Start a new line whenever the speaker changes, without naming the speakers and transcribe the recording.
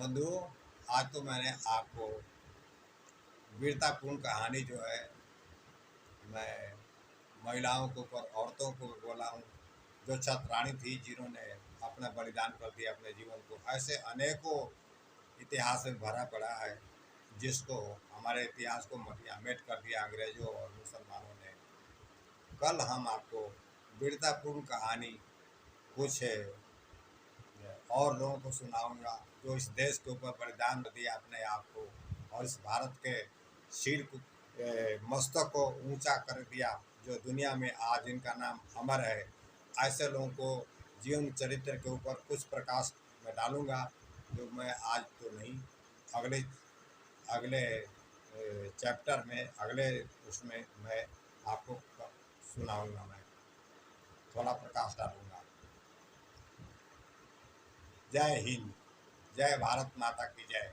बंधुओं, आज तो मैंने आपको वीरतापूर्ण कहानी जो है, मैं महिलाओं के ऊपर, औरतों को बोला हूँ जो छतरानी थी, जिन्होंने अपना बलिदान कर दिया अपने जीवन को। ऐसे अनेकों इतिहास में भरा पड़ा है जिसको हमारे इतिहास को मटियामेट कर दिया अंग्रेजों और मुसलमानों ने। कल हम आपको वीरतापूर्ण कहानी कुछ और लोगों को सुनाऊंगा जो इस देश के ऊपर बलिदान दिया अपने आप को, और इस भारत के शील को, मस्तक को ऊंचा कर दिया, जो दुनिया में आज इनका नाम अमर है। ऐसे लोगों को जीवन चरित्र के ऊपर कुछ प्रकाश में डालूंगा, जो मैं आज तो नहीं, अगले अगले चैप्टर में, अगले उसमें मैं आपको सुनाऊंगा। मैं थोड़ा प्रकाश डालूंगा। जय हिंद, जय भारत माता की जय।